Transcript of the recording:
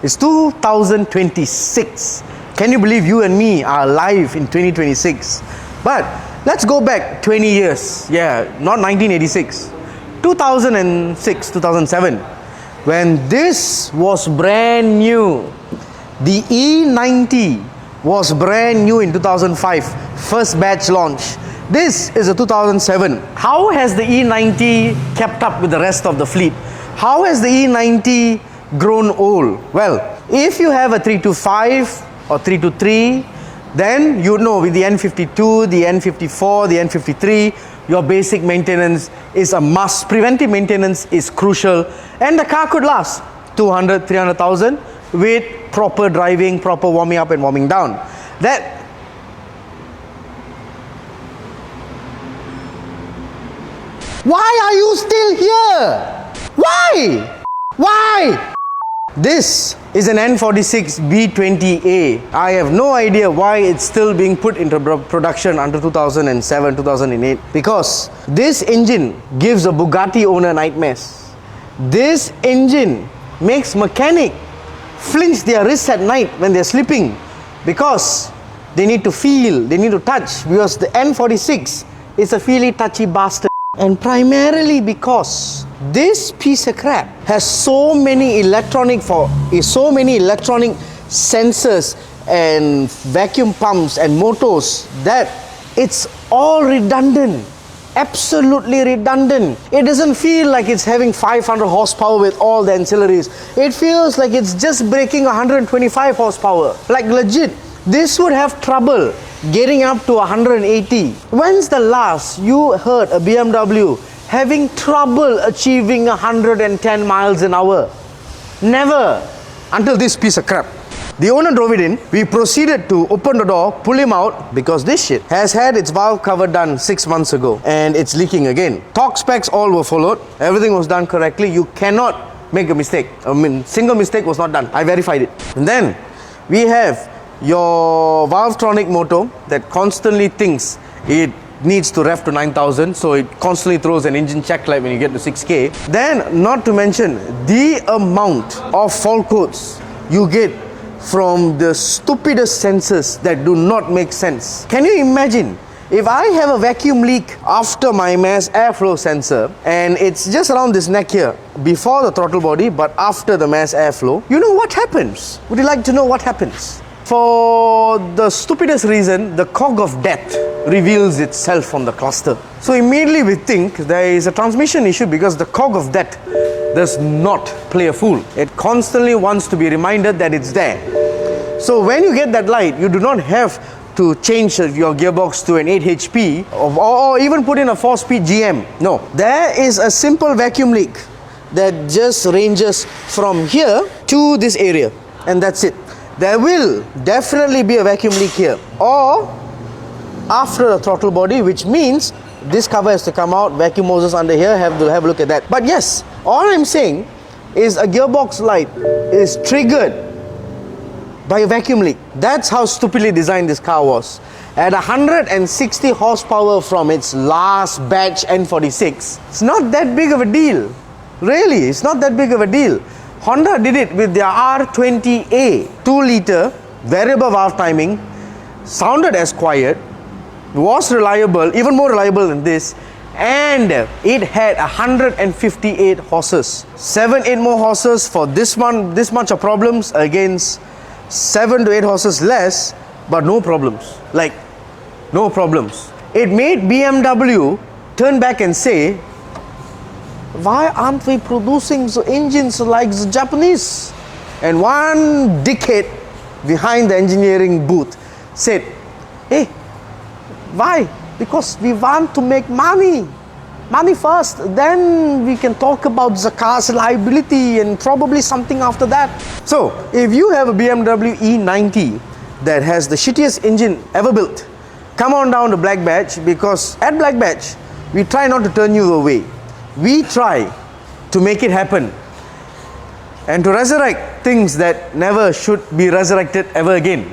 It's 2026. Can you believe you and me are alive in 2026? But let's go back 20 years. Yeah, not 1986. 2006, 2007. When this was brand new. The E90 was brand new in 2005. First batch launch. This is a 2007. How has the E90 kept up with the rest of the fleet? How has the E90 grown old? Well, if you have a 325 or 323, then you know with the N52, the N54, the N53, your basic maintenance is a must. Preventive maintenance is crucial, and the car could last 200, 300,000 with proper driving, proper warming up and warming down. Why are you still here? Why? This is an N46 B20A. I have no idea why it's still being put into production until 2007, 2008. Because this engine gives a Bugatti owner nightmares. This engine makes mechanic flinch their wrists at night when they're sleeping. Because they need to feel, they need to touch. Because the N46 is a feely touchy bastard. And primarily because this piece of crap has so many electronic sensors and vacuum pumps and motors that it's all redundant. Absolutely redundant. It doesn't feel like it's having 500 horsepower with all the ancillaries. It feels like it's just breaking 125 horsepower. Like legit. This would have trouble getting up to 180. When's the last you heard a BMW having trouble achieving 110 miles an hour? Never. Until this piece of crap. The owner drove it in. We proceeded to open the door, pull him out, because this shit has had its valve cover done 6 months ago and it's leaking again. Torque specs all were followed. Everything was done correctly. You cannot make a mistake. Single mistake was not done. I verified it. And then we have your Valvetronic motor that constantly thinks it needs to rev to 9,000, so it constantly throws an engine check light when you get to 6K. Then, not to mention the amount of fault codes you get from the stupidest sensors that do not make sense. Can you imagine if I have a vacuum leak after my mass airflow sensor and it's just around this neck here, before the throttle body but after the mass airflow, you know what happens? Would you like to know what happens? For the stupidest reason, the cog of death reveals itself from the cluster. So immediately we think there is a transmission issue because the cog of death does not play a fool. It constantly wants to be reminded that it's there. So when you get that light, you do not have to change your gearbox to an 8 HP or even put in a 4-speed GM. No, there is a simple vacuum leak that just ranges from here to this area, and that's it. There will definitely be a vacuum leak here or after the throttle body, which means this cover has to come out, vacuum hoses under here, have to have a look at that. But yes, all I'm saying is a gearbox light is triggered by a vacuum leak. That's how stupidly designed this car was. At 160 horsepower from its last batch N46, it's not that big of a deal. Really, it's not that big of a deal. Honda did it with their R20A, 2-liter, variable valve timing, sounded as quiet, was reliable, even more reliable than this, and it had 158 horses. 7-8 more horses for this much of problems against 7 to 8 horses less, but no problems. Like, no problems. It made BMW turn back and say, why aren't we producing engines like the Japanese? And one dickhead behind the engineering booth said, hey, why? Because we want to make money. Money first, then we can talk about the car's reliability and probably something after that. So, if you have a BMW E90 that has the shittiest engine ever built, come on down to Black Badge, because at Black Badge, we try not to turn you away. We try to make it happen and to resurrect things that never should be resurrected ever again.